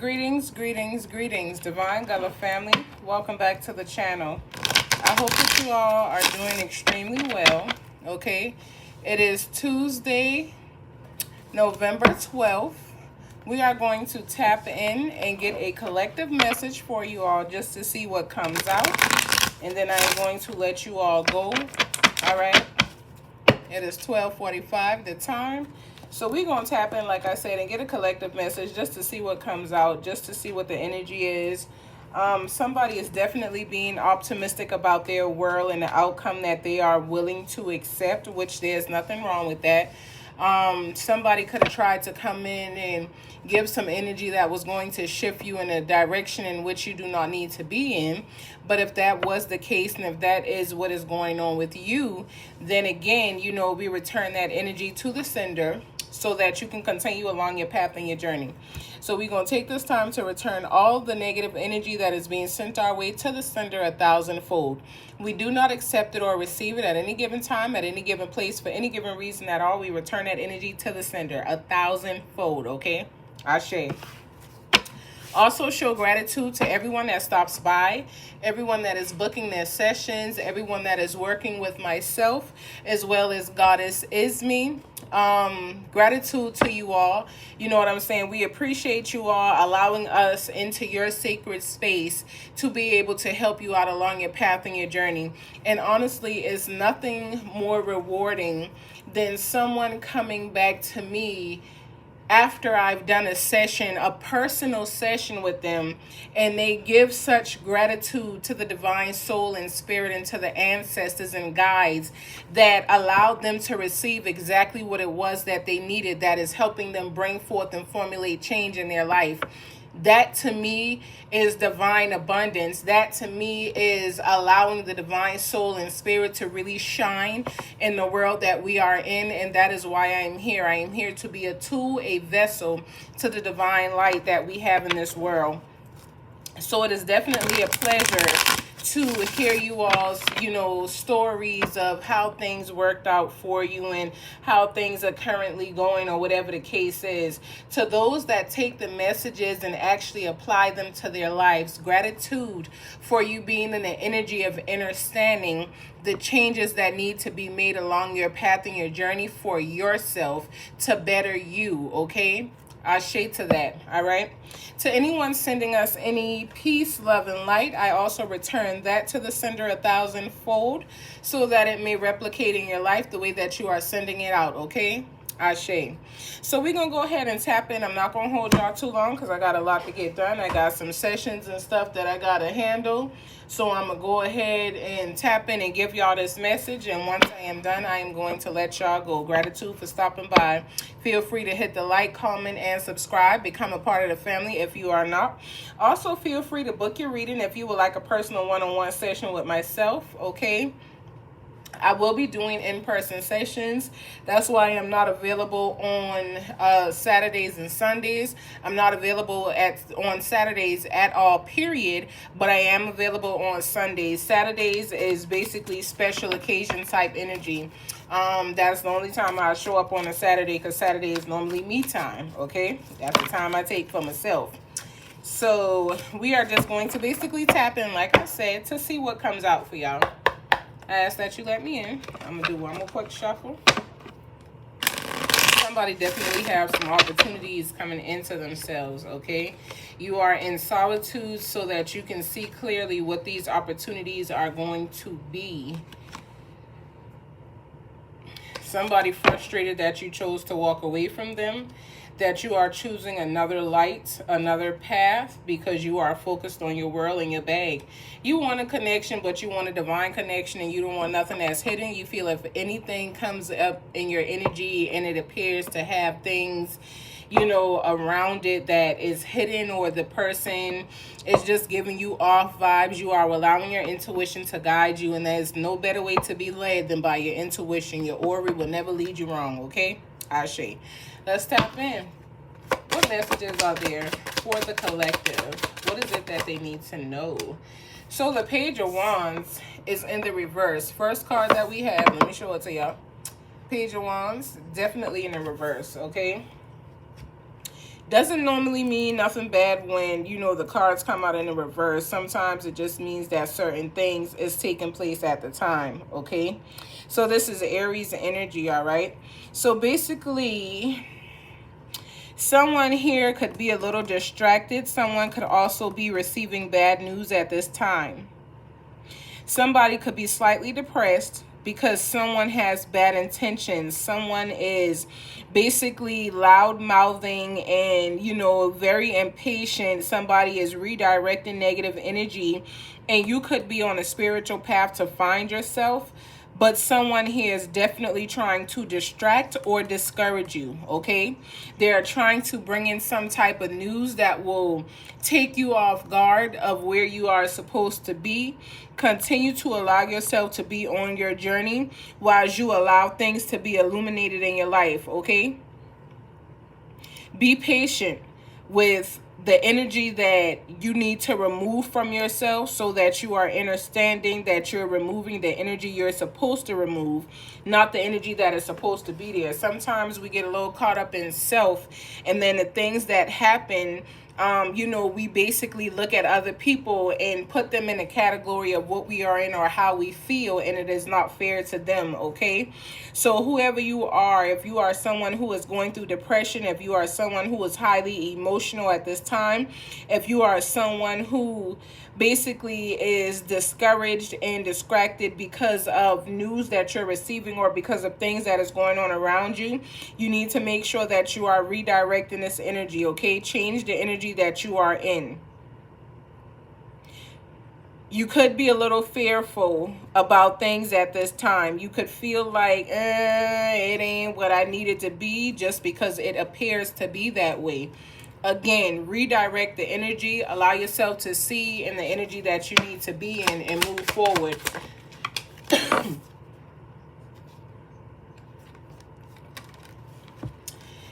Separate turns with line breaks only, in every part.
Greetings, Divine Gullah family. Welcome back to the channel. I hope that you all are doing extremely well, okay? It is Tuesday, November 12th. We are going to tap in and get a collective message for you all just to see what comes out. And then I'm going to let you all go, all right? It is 12:45 the time. So we're going to tap in, like I said, and get a collective message just to see what comes out, just to see what the energy is. Somebody is definitely being optimistic about their world and the outcome that they are willing to accept, which there's nothing wrong with that. Somebody could have tried to come in and give some energy that was going to shift you in a direction in which you do not need to be in. But if that was the case, and if that is what is going on with you, then again, you know, we return that energy to the sender so that you can continue along your path and your journey. So we're going to take this time to return all the negative energy that is being sent our way to the sender 1,000-fold. We do not accept it or receive it at any given time, at any given place, for any given reason at all. We return that energy to the sender 1,000-fold, okay? Ashe. Also show gratitude to everyone that stops by, everyone that is booking their sessions, everyone that is working with myself, as well as Goddess Isme. Gratitude to you all. You know what I'm saying? We appreciate you all allowing us into your sacred space to be able to help you out along your path and your journey. And honestly, it's nothing more rewarding than someone coming back to me after I've done a session, a personal session with them, and they give such gratitude to the divine soul and spirit and to the ancestors and guides that allowed them to receive exactly what it was that they needed, that is helping them bring forth and formulate change in their life. That to me is divine abundance. That to me is allowing the divine soul and spirit to really shine in the world that we are in. And that is why I am here. I am here to be a tool, a vessel to the divine light that we have in this world. So it is definitely a pleasure to hear you all's, you know, stories of how things worked out for you and how things are currently going, or whatever the case is. To those that take the messages and actually apply them to their lives, gratitude for you being in the energy of understanding the changes that need to be made along your path and your journey for yourself to better you, okay? Ashe to that, all right? To anyone sending us any peace, love, and light, I also return that to the sender 1,000-fold so that it may replicate in your life the way that you are sending it out, okay? Ashe. So we're going to go ahead and tap in. I'm not going to hold y'all too long because I got a lot to get done. I got some sessions and stuff that I got to handle. So I'm going to go ahead and tap in and give y'all this message. And once I am done, I am going to let y'all go. Gratitude for stopping by. Feel free to hit the like, comment, and subscribe. Become a part of the family if you are not. Also, feel free to book your reading if you would like a personal one-on-one session with myself, okay? I will be doing in-person sessions. That's why I'm not available on Saturdays and Sundays. I'm not available on Saturdays at all, period, but I am available on Sundays. Saturdays is basically special occasion type energy. That's the only time I show up on a Saturday, because Saturday is normally me time, okay? That's the time I take for myself. So we are just going to basically tap in, like I said, to see what comes out for y'all. I ask that you let me in. I'm going to do one more quick shuffle. Somebody definitely have some opportunities coming into themselves, okay? You are in solitude so that you can see clearly what these opportunities are going to be. Somebody frustrated that you chose to walk away from them, that you are choosing another light, another path, because you are focused on your world and your bag. You want a connection, but you want a divine connection, and you don't want nothing that's hidden. You feel if anything comes up in your energy and it appears to have things, you know, around it that is hidden, or the person is just giving you off vibes, you are allowing your intuition to guide you, and there's no better way to be led than by your intuition. Your aura will never lead you wrong, okay? Ashe. Let's tap in. What messages are there for the collective? What is it that they need to know? So the Page of Wands is in the reverse. First card that we have, let me show it to y'all. Page of Wands, definitely in the reverse, okay? Doesn't normally mean nothing bad when, you know, the cards come out in the reverse. Sometimes it just means that certain things is taking place at the time, okay? So this is Aries energy, all right? So basically, someone here could be a little distracted. Someone could also be receiving bad news at this time. Somebody could be slightly depressed because someone has bad intentions. Someone is basically loud mouthing and, you know, very impatient. Somebody is redirecting negative energy, and you could be on a spiritual path to find yourself. But someone here is definitely trying to distract or discourage you, okay? They're trying to bring in some type of news that will take you off guard of where you are supposed to be. Continue to allow yourself to be on your journey while you allow things to be illuminated in your life, okay? Be patient with the energy that you need to remove from yourself so that you are understanding that you're removing the energy you're supposed to remove, not the energy that is supposed to be there. Sometimes we get a little caught up in self, and then the things that happen, you know, we basically look at other people and put them in a category of what we are in or how we feel, and it is not fair to them, okay? So whoever you are, if you are someone who is going through depression, if you are someone who is highly emotional at this time, if you are someone who basically is discouraged and distracted because of news that you're receiving or because of things that is going on around you, you need to make sure that you are redirecting this energy, okay? Change the energy that you are in. You could be a little fearful about things at this time. You could feel like, it ain't what I need it to be just because it appears to be that way. Again, redirect the energy. Allow yourself to see in the energy that you need to be in and move forward.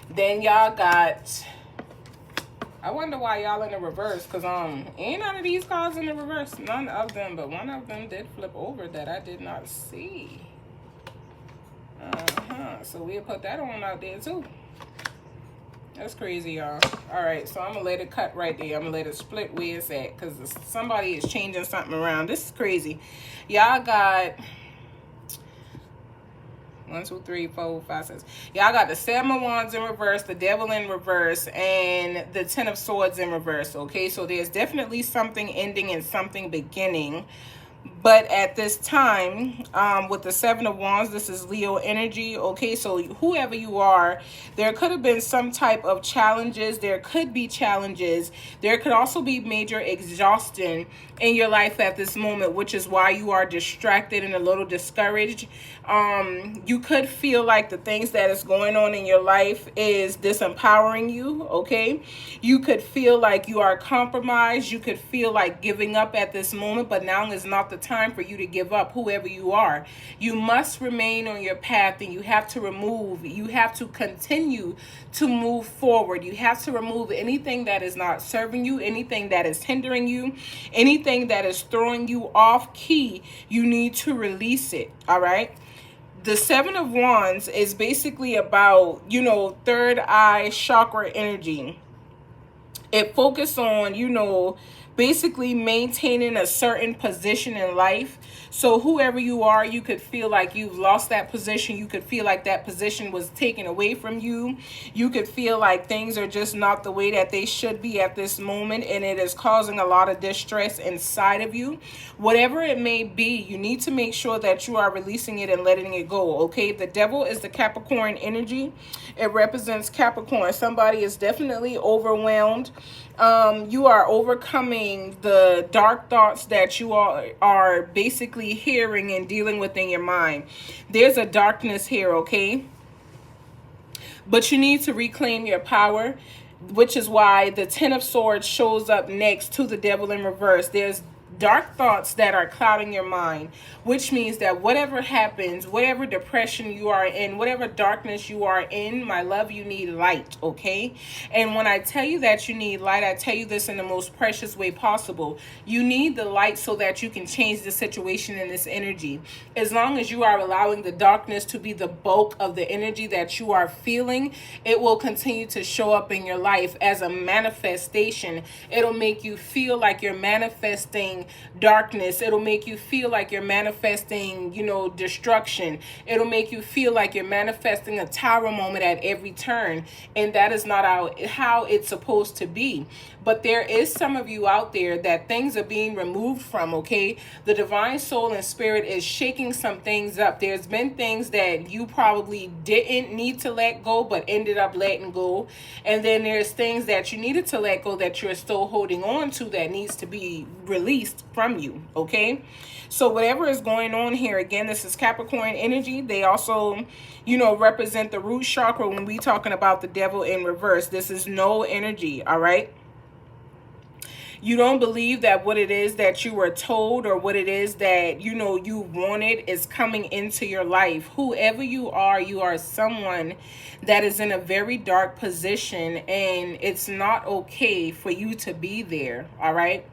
Then y'all got... I wonder why y'all in the reverse, because ain't none of these cards in the reverse. None of them, but one of them did flip over that I did not see. So we'll put that on out there too. That's crazy, y'all. All right, so I'm gonna let it cut right there. I'm gonna let it split where it's at, because somebody is changing something around. This is crazy. Y'all got 1, 2, 3, 4, 5, 6. Y'all got the 7 of Wands in reverse, the Devil in reverse, and the 10 of Swords in reverse, okay? So there's definitely something ending and something beginning. But at this time, with the 7 of Wands, this is Leo energy, okay? So whoever you are, there could have been some type of challenges. There could be challenges. There could also be major exhaustion in your life at this moment, which is why you are distracted and a little discouraged. You could feel like the things that is going on in your life is disempowering you, okay? You could feel like you are compromised. You could feel like giving up at this moment, but now is not the time for you to give up, whoever you are. You must remain on your path, and you have to continue to move forward. You have to remove anything that is not serving you, anything that is hindering you, anything that is throwing you off key. You need to release it, all right? The 7 of Wands is basically about, you know, third eye chakra energy. It focuses on, you know, basically maintaining a certain position in life. So whoever you are, you could feel like you've lost that position. You could feel like that position was taken away from you. You could feel like things are just not the way that they should be at this moment, and it is causing a lot of distress inside of you. Whatever it may be, you need to make sure that you are releasing it and letting it go, okay? The Devil is the Capricorn energy. It represents Capricorn. Somebody is definitely overwhelmed. You are overcoming the dark thoughts that you are basically hearing and dealing with in your mind. There's a darkness here, okay? But you need to reclaim your power, which is why the 10 of Swords shows up next to the Devil in reverse. There's dark thoughts that are clouding your mind, which means that whatever happens, whatever depression you are in, whatever darkness you are in, my love, you need light, okay? And when I tell you that you need light, I tell you this in the most precious way possible. You need the light so that you can change the situation in this energy. As long as you are allowing the darkness to be the bulk of the energy that you are feeling, it will continue to show up in your life as a manifestation. It'll make you feel like you're manifesting darkness. It'll make you feel like you're manifesting, destruction. It'll make you feel like you're manifesting a tower moment at every turn. And that is not how it's supposed to be. But there is some of you out there that things are being removed from, okay? The divine soul and spirit is shaking some things up. There's been things that you probably didn't need to let go, but ended up letting go. And then there's things that you needed to let go that you're still holding on to that needs to be released from you, okay? So whatever is going on here, again, this is Capricorn energy. They also, represent the root chakra when we talking about the devil in reverse. This is no energy, all right? You don't believe that what it is that you were told or what it is that, you wanted is coming into your life. Whoever you are someone that is in a very dark position, and it's not okay for you to be there, all right?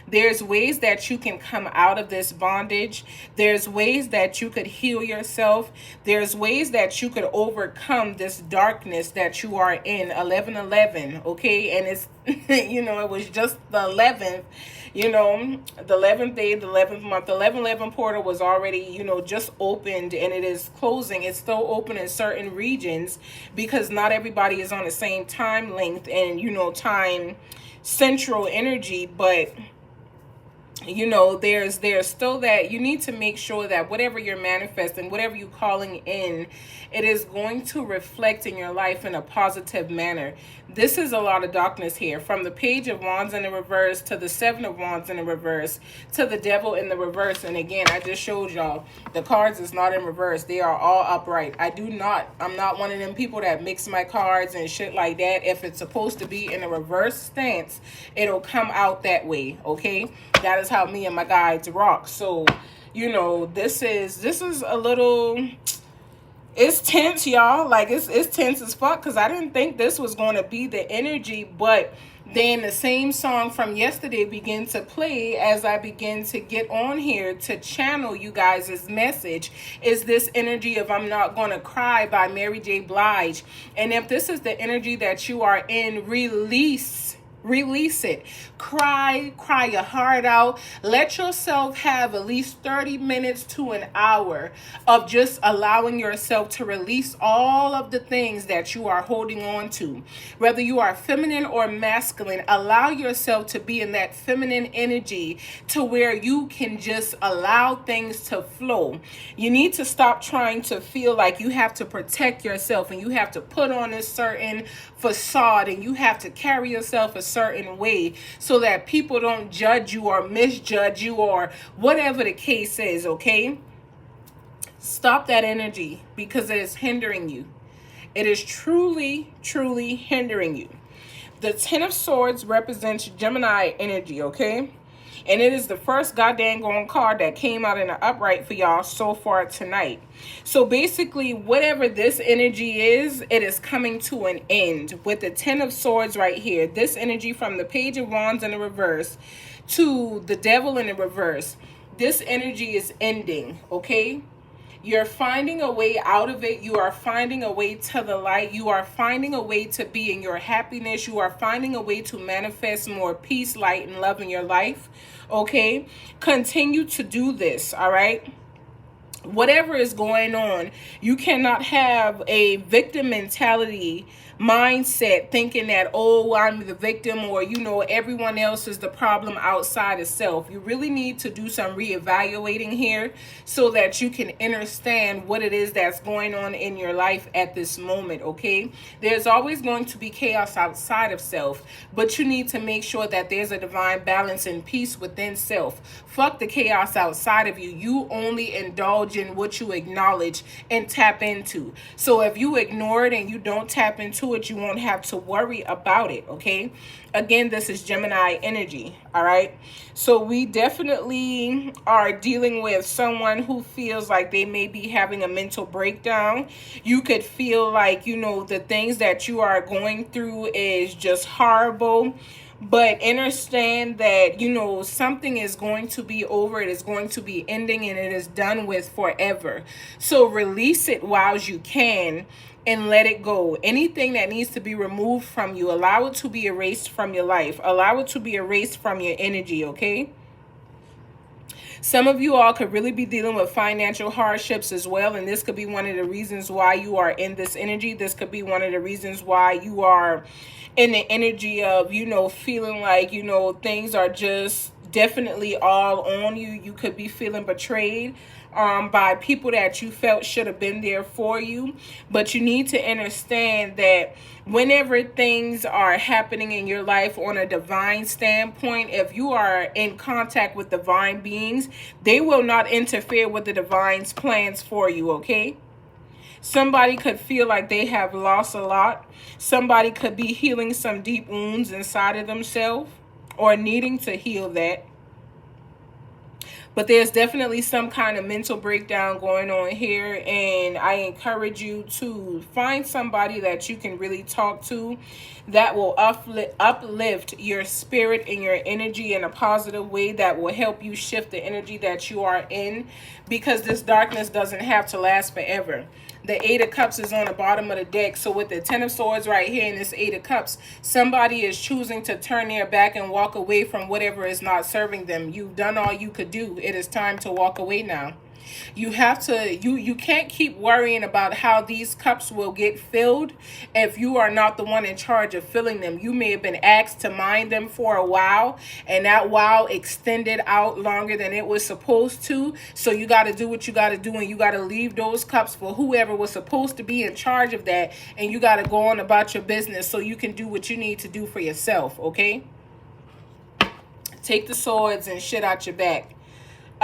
There's ways that you can come out of this bondage. There's ways that you could heal yourself. There's ways that you could overcome this darkness that you are in. 11/11, okay? And it's, it was just the 11th, the 11th day, the 11th month. The 11/11 portal was already, just opened, and it is closing. It's still open in certain regions because not everybody is on the same time length and, time central energy, but there's still that you need to make sure that whatever you're manifesting, whatever you're calling in, it is going to reflect in your life in a positive manner. This is a lot of darkness here, from the Page of Wands in the reverse to the Seven of Wands in the reverse to the Devil in the reverse. And again, I just showed y'all the cards is not in reverse. They are all upright. I'm not one of them people that mix my cards and shit like that. If it's supposed to be in a reverse stance, it'll come out that way, okay? That is how me and my guides rock. So, this is a little... It's tense, y'all. Like, it's tense as fuck because I didn't think this was going to be the energy, but then the same song from yesterday began to play as I begin to get on here to channel you guys' message. Is this energy of I'm Not Gonna Cry by Mary J. Blige. And if this is the energy that you are in, release it. Cry your heart out. Let yourself have at least 30 minutes to an hour of just allowing yourself to release all of the things that you are holding on to. Whether you are feminine or masculine, allow yourself to be in that feminine energy to where you can just allow things to flow. You need to stop trying to feel like you have to protect yourself and you have to put on a certain facade and you have to carry yourself a certain way so that people don't judge you or misjudge you or whatever the case is, okay? Stop that energy because it is hindering you. It is truly, truly hindering you. The Ten of Swords represents Gemini energy, okay? And it is the first goddamn card that came out in the upright for y'all so far tonight. So basically, whatever this energy is, it is coming to an end with the Ten of Swords right here. This energy from the Page of Wands in the reverse to the Devil in the reverse. This energy is ending, okay? You're finding a way out of it. You are finding a way to the light. You are finding a way to be in your happiness. You are finding a way to manifest more peace, light, and love in your life. Okay? Continue to do this, all right? Whatever is going on, you cannot have a victim mentality mindset thinking that, oh, I'm the victim or, everyone else is the problem outside of self. You really need to do some reevaluating here so that you can understand what it is that's going on in your life at this moment, okay? There's always going to be chaos outside of self, but you need to make sure that there's a divine balance and peace within self. Fuck the chaos outside of you. You only indulge in what you acknowledge and tap into. So if you ignore it and you don't tap into to it, you won't have to worry about it, okay? Again, this is Gemini energy, all right? So we definitely are dealing with someone who feels like they may be having a mental breakdown. You could feel like, you know, the things that you are going through is just horrible. But understand that, you know, something is going to be over. It is going to be ending, and it is done with forever. So release it while you can and let it go. Anything that needs to be removed from you, allow it to be erased from your life. Allow it to be erased from your energy, okay? Some of you all could really be dealing with financial hardships as well, and this could be one of the reasons why you are in this energy. This could be one of the reasons why you are in the energy of, you know, feeling like, you know, things are just definitely all on you. You could be feeling betrayed by people that you felt should have been there for you. But you need to understand that whenever things are happening in your life on a divine standpoint, if you are in contact with divine beings, they will not interfere with the divine's plans for you, okay? Somebody could feel like they have lost a lot. Somebody could be healing some deep wounds inside of themselves or needing to heal that. But there's definitely some kind of mental breakdown going on here, and I encourage you to find somebody that you can really talk to that will uplift your spirit and your energy in a positive way, that will help you shift the energy that you are in, because this darkness doesn't have to last forever. The Eight of Cups is on the bottom of the deck. So with the Ten of Swords right here and this Eight of Cups, somebody is choosing to turn their back and walk away from whatever is not serving them. You've done all you could do. It is time to walk away now. You have to, you can't keep worrying about how these cups will get filled if you are not the one in charge of filling them. You may have been asked to mind them for a while, and that while extended out longer than it was supposed to. So you got to do what you got to do, and you got to leave those cups for whoever was supposed to be in charge of that, and you got to go on about your business so you can do what you need to do for yourself, okay? Take the swords and shit out your back.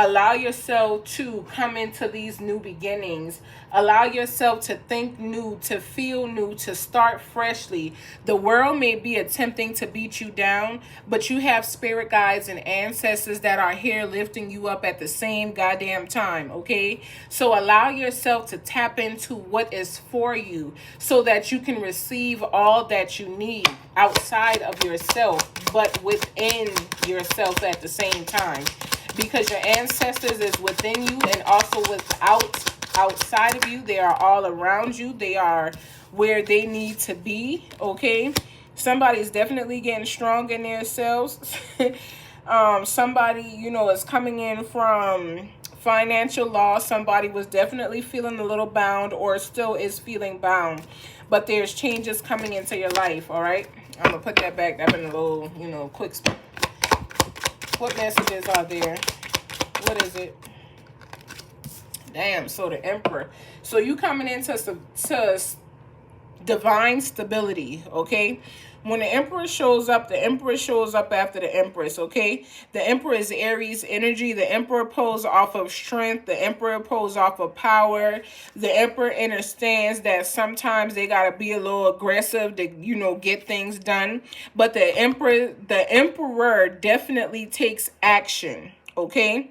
Allow yourself to come into these new beginnings. Allow yourself to think new, to feel new, to start freshly. The world may be attempting to beat you down, but you have spirit guides and ancestors that are here lifting you up at the same goddamn time, okay? So allow yourself to tap into what is for you so that you can receive all that you need outside of yourself, but within yourself at the same time. Because your ancestors is within you and also outside of you. They are all around you. They are where they need to be, okay? Somebody's definitely getting strong in themselves. Somebody, you know, is coming in from financial loss. Somebody was definitely feeling a little bound or still is feeling bound. But there's changes coming into your life, all right? I'm going to put that back. That's been a little, you know, quick spot. What messages are there? What is it? Damn, so the Emperor. So you coming into divine stability, okay? When the Emperor shows up, the Emperor shows up after the Empress, okay? The Emperor is Aries energy. The Emperor pulls off of strength. The Emperor pulls off of power. The Emperor understands that sometimes they got to be a little aggressive to, you know, get things done. But the Emperor definitely takes action, okay?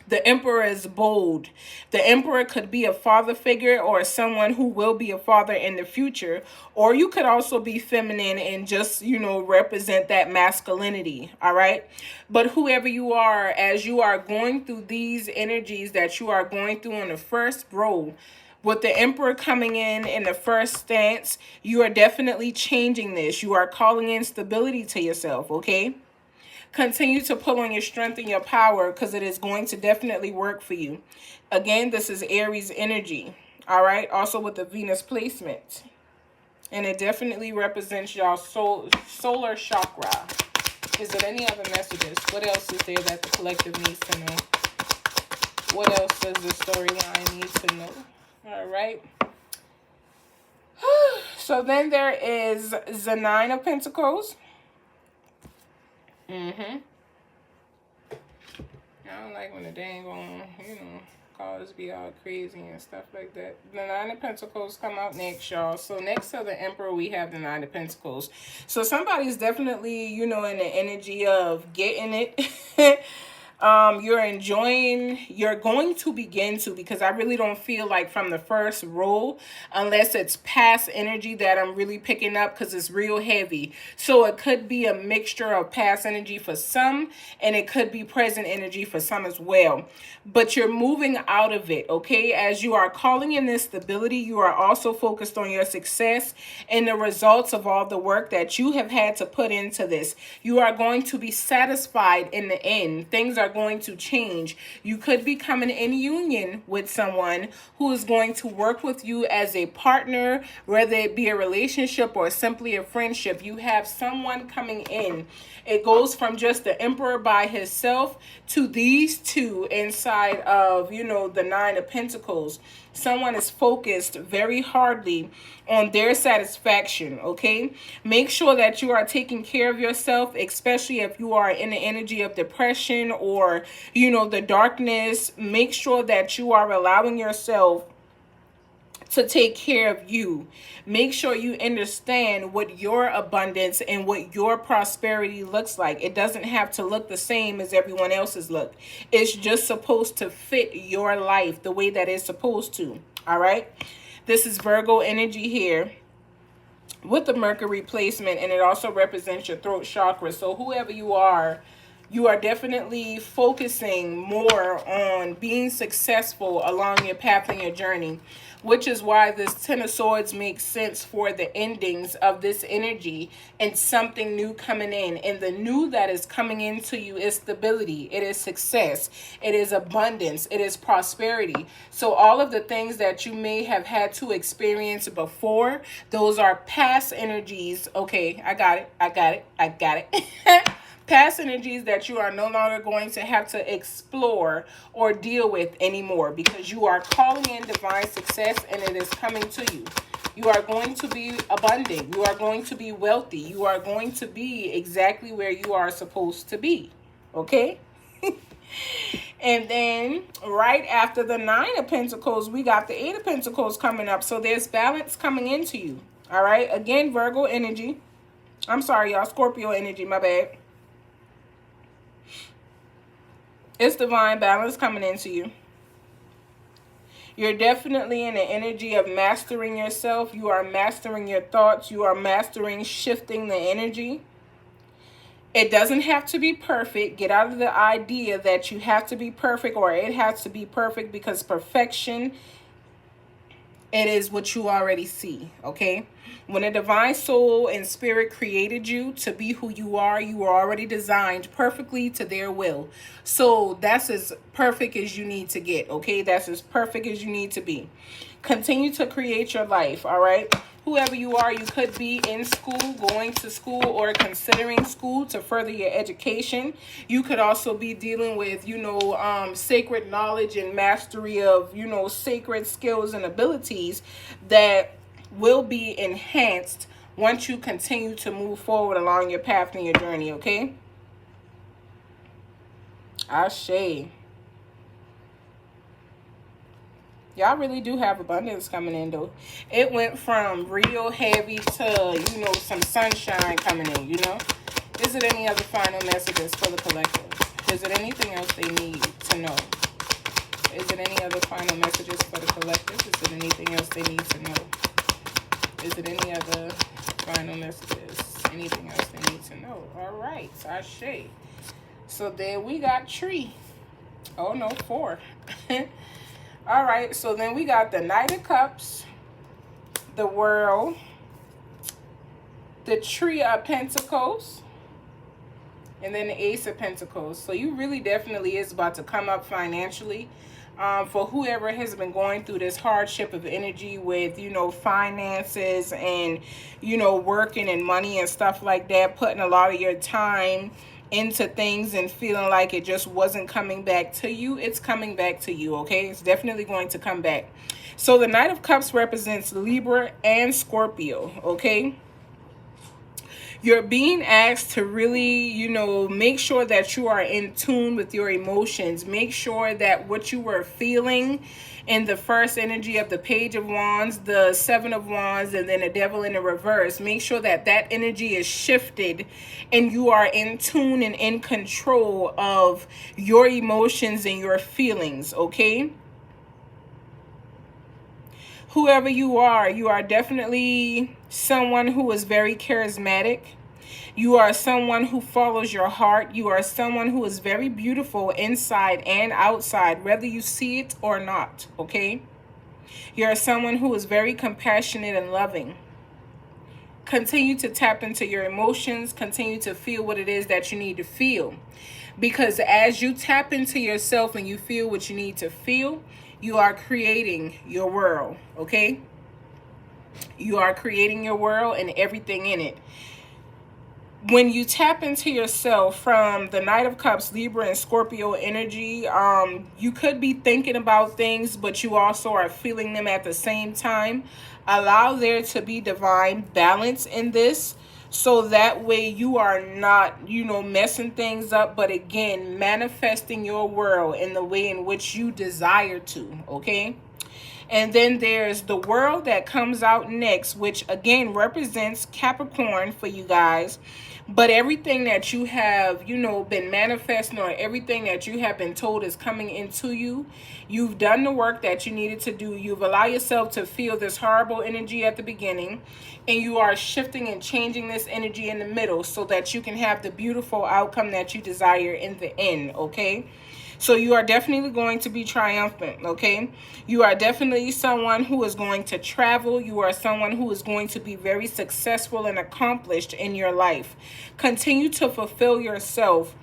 The Emperor is bold. The Emperor could be a father figure or someone who will be a father in the future. Or you could also be feminine and just, you know, represent that masculinity, all right? But whoever you are, as you are going through these energies that you are going through on the first row, with the Emperor coming in the first stance, you are definitely changing this. You are calling in stability to yourself, okay? Continue to pull on your strength and your power because it is going to definitely work for you. Again, this is Aries energy, all right? Also with the Venus placement. And it definitely represents y'all solar chakra. Is there any other messages? What else is there that the collective needs to know? What else does the storyline need to know? All right. So then there is the Nine of Pentacles. I don't like when the dang on, you know, Cars be all crazy and stuff like that. The Nine of Pentacles come out next, y'all. So next to the Emperor, we have the Nine of Pentacles. So somebody's definitely, you know, in the energy of getting it. You're enjoying, you're going to begin to, because I really don't feel like from the first roll, unless it's past energy that I'm really picking up, because it's real heavy. So it could be a mixture of past energy for some, and it could be present energy for some as well. But you're moving out of it, okay? As you are calling in this stability, you are also focused on your success and the results of all the work that you have had to put into this. You are going to be satisfied in the end. Things are going to change. You could be coming in union with someone who is going to work with you as a partner, whether it be a relationship or simply a friendship. You have someone coming in. It goes from just the Emperor by himself to these two inside of, you know, the Nine of Pentacles. Someone is focused very hardly on their satisfaction, okay? Make sure that you are taking care of yourself, especially if you are in the energy of depression or, you know, the darkness. Make sure that you are allowing yourself to take care of you. Make sure you understand what your abundance and what your prosperity looks like. It doesn't have to look the same as everyone else's look. It's just supposed to fit your life the way that it's supposed to. All right. This is Virgo energy here with the Mercury placement, and it also represents your throat chakra. So whoever you are definitely focusing more on being successful along your path and your journey, which is why this Ten of Swords makes sense for the endings of this energy and something new coming in. And the new that is coming into you is stability. It is success. It is abundance. It is prosperity. So all of the things that you may have had to experience before, those are past energies. Okay, I got it. Past energies that you are no longer going to have to explore or deal with anymore, because you are calling in divine success and it is coming to you. You are going to be abundant. You are going to be wealthy. You are going to be exactly where you are supposed to be. Okay? And then right after the Nine of Pentacles, we got the Eight of Pentacles coming up. So there's balance coming into you. All right? Again, Virgo energy. I'm sorry, y'all. Scorpio energy. My bad. It's divine balance coming into you. You're definitely in the energy of mastering yourself. You are mastering your thoughts. You are mastering shifting the energy. It doesn't have to be perfect. Get out of the idea that you have to be perfect or it has to be perfect, because perfection, it is what you already see, okay? When a divine soul and spirit created you to be who you were already designed perfectly to their will. So that's as perfect as you need to get, okay? That's as perfect as you need to be. Continue to create your life, all right? Whoever you are, you could be in school, going to school, or considering school to further your education. You could also be dealing with, you know, sacred knowledge and mastery of, you know, sacred skills and abilities that will be enhanced once you continue to move forward along your path and your journey, okay? Ashe. Y'all really do have abundance coming in, though. It went from real heavy to, you know, some sunshine coming in, you know? Is it any other final messages for the collective? Is it anything else they need to know? Is it any other final messages for the collective? Is it anything else they need to know? Is it any other final messages? Anything else they need to know? All right, Ashe. So then we got tree. Oh, no, 4. All right, so then we got the Knight of Cups, the World, the Tree of Pentacles, and then the Ace of Pentacles. So you really definitely is about to come up financially. For whoever has been going through this hardship of energy with, you know, finances and, you know, working and money and stuff like that, putting a lot of your time into things and feeling like it just wasn't coming back to you, it's coming back to you, okay? It's definitely going to come back. So the Knight of Cups represents Libra and Scorpio, okay? You're being asked to really, you know, make sure that you are in tune with your emotions. Make sure that what you were feeling in the first energy of the Page of Wands, the Seven of Wands, and then the Devil in the reverse, make sure that that energy is shifted and you are in tune and in control of your emotions and your feelings, okay? Whoever you are definitely someone who is very charismatic. You are someone who follows your heart. You are someone who is very beautiful inside and outside, whether you see it or not, okay? You're someone who is very compassionate and loving. Continue to tap into your emotions. Continue to feel what it is that you need to feel. Because as you tap into yourself and you feel what you need to feel, you are creating your world, okay? You are creating your world and everything in it. When you tap into yourself from the Knight of Cups, Libra, and Scorpio energy, you could be thinking about things, but you also are feeling them at the same time. Allow there to be divine balance in this, so that way you are not, you know, messing things up, but again, manifesting your world in the way in which you desire to, okay? And then there's the world that comes out next, which again represents Capricorn for you guys. But everything that you have, you know, been manifesting, or everything that you have been told is coming into you, you've done the work that you needed to do. You've allowed yourself to feel this horrible energy at the beginning, and you are shifting and changing this energy in the middle so that you can have the beautiful outcome that you desire in the end, okay? So you are definitely going to be triumphant, okay? You are definitely someone who is going to travel. You are someone who is going to be very successful and accomplished in your life. Continue to fulfill yourself,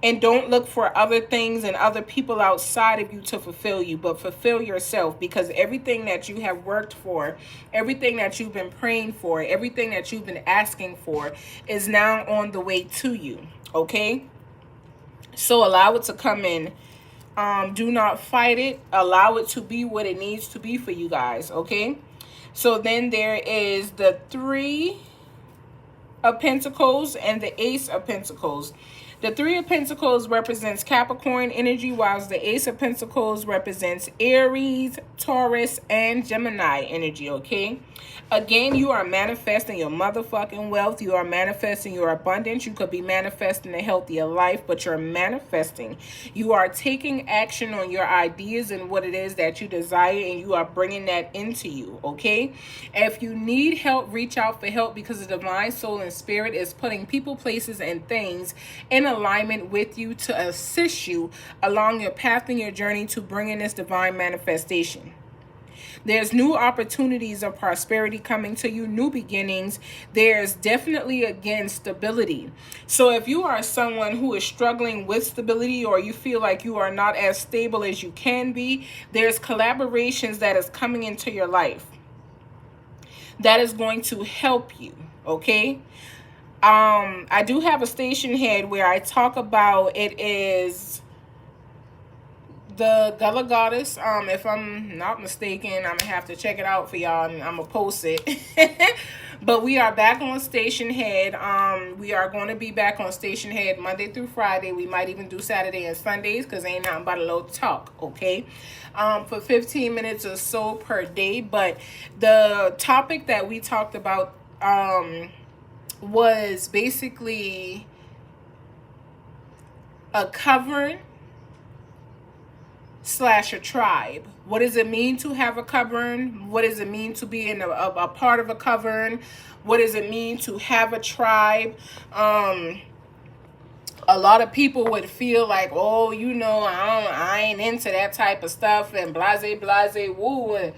and don't look for other things and other people outside of you to fulfill you, but fulfill yourself, because everything that you have worked for, everything that you've been praying for, everything that you've been asking for is now on the way to you, okay? So allow it to come in. Do not fight it. Allow it to be what it needs to be for you guys, okay? So then there is the Three of Pentacles and the Ace of Pentacles. The Three of Pentacles represents Capricorn energy, whilst the Ace of Pentacles represents Aries, Taurus, and Gemini energy, okay? Again, you are manifesting your motherfucking wealth. You are manifesting your abundance. You could be manifesting a healthier life, but you're manifesting. You are taking action on your ideas and what it is that you desire, and you are bringing that into you, okay? If you need help, reach out for help, because the divine soul and spirit is putting people, places, and things in alignment with you to assist you along your path and your journey to bringing this divine manifestation. There's new opportunities of prosperity coming to you, new beginnings. There's definitely, again, stability. So if you are someone who is struggling with stability, or you feel like you are not as stable as you can be, there's collaborations that is coming into your life that is going to help you, okay? I do have a station head where I talk about, it is the Gullah Goddess. If I'm not mistaken, I'm gonna have to check it out for y'all, and I'm gonna post it. But we are back on Station Head. We are going to be back on Station Head Monday through Friday. We might even do Saturday and Sundays, because ain't nothing but a little talk, okay? For 15 minutes or so per day. But the topic that we talked about was basically a coven / a tribe. What does it mean to have a coven? What does it mean to be in a part of a coven? What does it mean to have a tribe? A lot of people would feel like, oh, you know, I ain't into that type of stuff, and blase, woo, and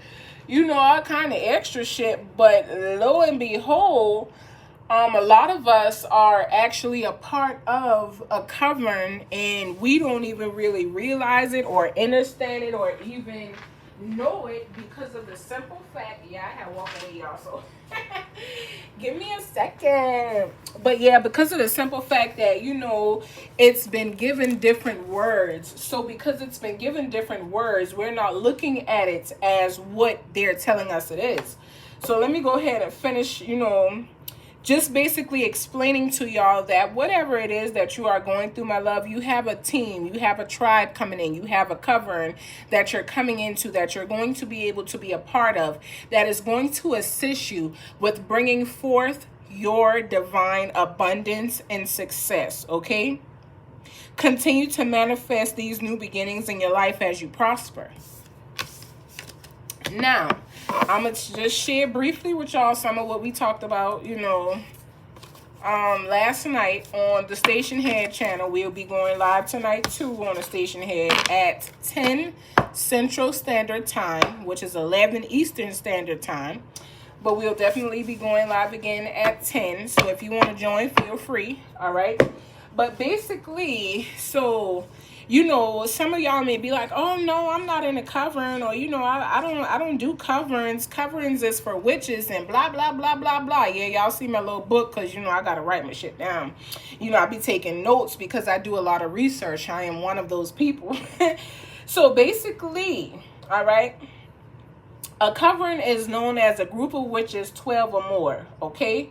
you know, all kind of extra shit. But lo and behold, a lot of us are actually a part of a coven, and we don't even really realize it or understand it or even know it, because of the simple fact, I had walked away, y'all, so give me a second. But yeah, because of the simple fact that, you know, it's been given different words. So because it's been given different words, we're not looking at it as what they're telling us it is. So let me go ahead and finish, you know, just basically explaining to y'all that whatever it is that you are going through, my love, you have a team, you have a tribe coming in, you have a covering that you're coming into, that you're going to be able to be a part of, that is going to assist you with bringing forth your divine abundance and success, okay? Continue to manifest these new beginnings in your life as you prosper. Now, I'm going to just share briefly with y'all some of what we talked about, last night on the Station Head channel. We'll be going live tonight, too, on the Station Head at 10 Central Standard Time, which is 11 Eastern Standard Time. But we'll definitely be going live again at 10. So if you want to join, feel free. All right. But basically, so... some of y'all may be like, oh, no, I'm not in a covering, or, I don't do coverings. Coverings is for witches and blah, blah, blah, blah, blah. Yeah, y'all see my little book because, I got to write my shit down. I be taking notes because I do a lot of research. I am one of those people. So basically, all right, a covering is known as a group of witches, 12 or more, okay?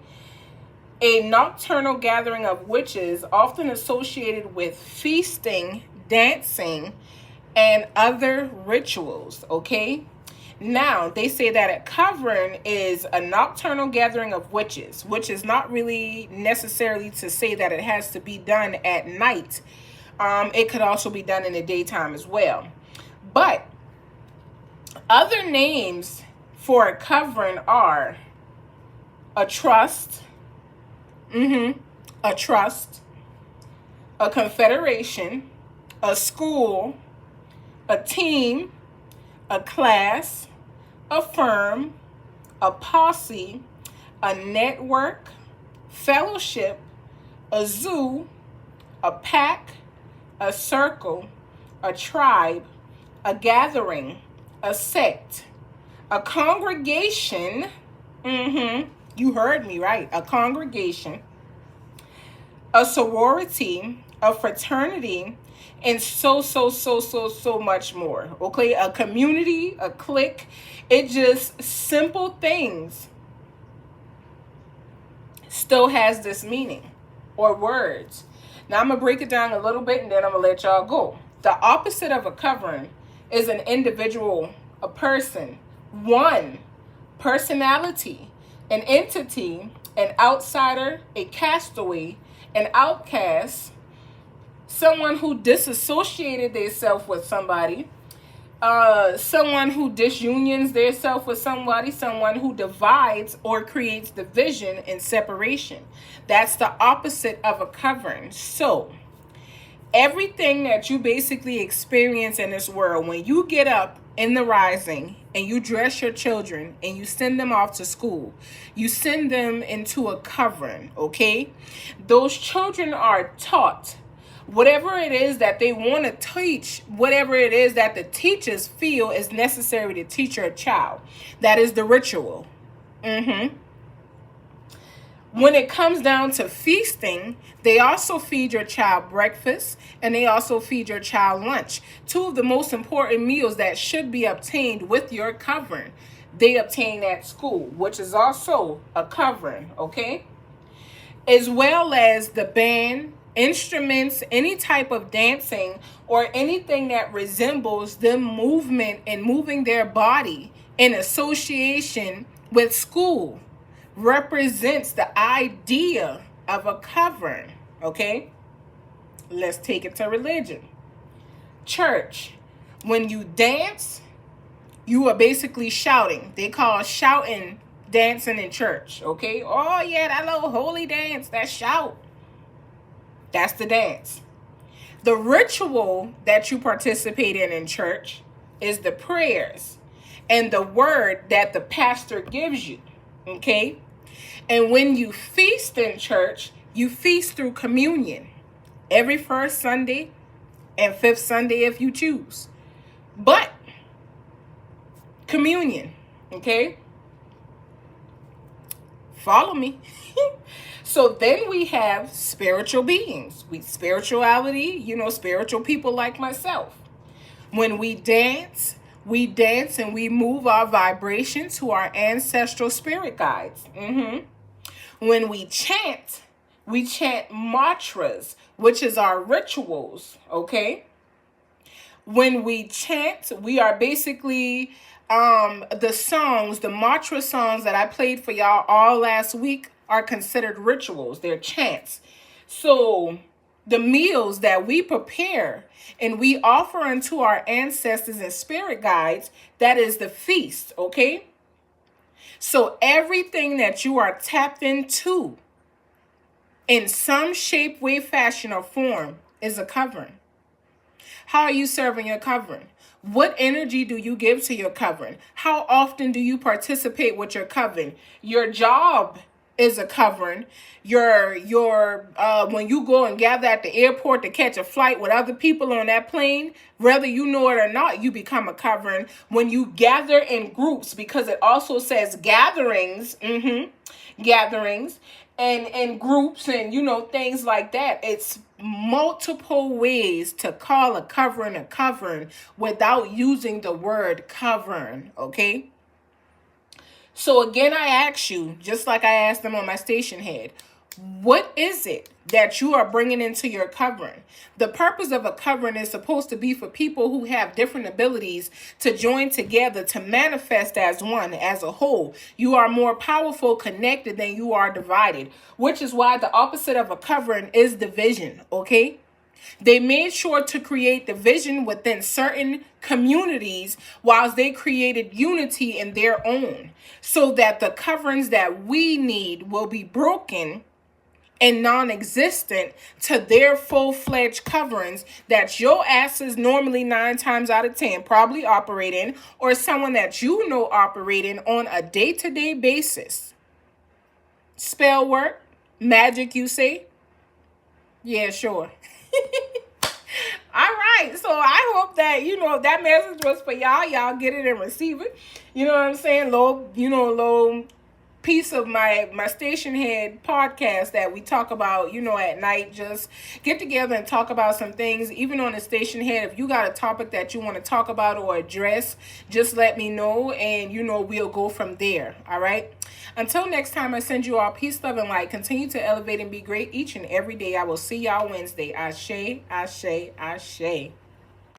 A nocturnal gathering of witches often associated with feasting, dancing, and other rituals, okay? Now, they say that a covering is a nocturnal gathering of witches, which is not really necessarily to say that it has to be done at night. It could also be done in the daytime as well. But other names for a covering are a trust, a trust, a confederation, a school, a team, a class, a firm, a posse, a network, fellowship, a zoo, a pack, a circle, a tribe, a gathering, a sect, a congregation, you heard me right, a congregation, a sorority, a fraternity, and so much more, okay? A community, a clique, it just simple things still has this meaning or words. Now, I'm going to break it down a little bit and then I'm going to let y'all go. The opposite of a covering is an individual, a person, one, personality, an entity, an outsider, a castaway, an outcast, someone who disassociated themselves with somebody, someone who disunions themselves with somebody, someone who divides or creates division and separation. That's the opposite of a covering. So, everything that you basically experience in this world, when you get up in the rising and you dress your children and you send them off to school, you send them into a covering, okay? Those children are taught whatever it is that they want to teach, whatever it is that the teachers feel is necessary to teach your child. That is the ritual. When it comes down to feasting, they also feed your child breakfast and they also feed your child lunch. Two of the most important meals that should be obtained with your covering, they obtain at school, which is also a covering, okay? As well as the band, instruments, any type of dancing or anything that resembles them movement and moving their body in association with school represents the idea of a covering, okay? Let's take it to religion. Church, when you dance, you are basically shouting. They call shouting dancing in church, okay? Oh yeah, that little holy dance, that shout. That's the dance. The ritual that you participate in church is the prayers and the word that the pastor gives you, okay? And when you feast in church, you feast through communion every first Sunday and fifth Sunday if you choose. But communion, okay? Follow me. So then we have spiritual beings. Spirituality, spiritual people like myself. When we dance and we move our vibration to our ancestral spirit guides. When we chant mantras, which is our rituals, okay? When we chant, we are basically the songs, the mantra songs that I played for y'all all last week are considered rituals. They're chants. So the meals that we prepare and we offer unto our ancestors and spirit guides, that is the feast, okay? So everything that you are tapped into in some shape, way, fashion, or form is a covering. How are you serving your covering? What energy do you give to your covering? How often do you participate with your covering? Your job is a covering. Your when you go and gather at the airport to catch a flight with other people on that plane, whether you know it or not, you become a covering. When you gather in groups, because it also says gatherings, gatherings and groups and things like that. It's multiple ways to call a covering without using the word covering, okay? So again, I ask you, just like I asked them on my station head, what is it that you are bringing into your covering? The purpose of a covering is supposed to be for people who have different abilities to join together to manifest as one, as a whole. You are more powerful connected than you are divided, which is why the opposite of a covering is division, okay? They made sure to create division within certain communities whilst they created unity in their own, so that the coverings that we need will be broken and non-existent to their full-fledged coverings that your asses normally 9 times out of 10 probably operating, or someone that you know operating on a day-to-day basis. Spell work, magic, you say? Yeah, sure. All right, so I hope that that message was for y'all. Y'all get it and receive it. You know what I'm saying? Little piece of my station head podcast that we talk about, at night. Just get together and talk about some things. Even on the station head, if you got a topic that you want to talk about or address, just let me know, and we'll go from there. All right. Until next time, I send you all peace, love, and light. Continue to elevate and be great each and every day. I will see y'all Wednesday. Ashe, ashe, ashe.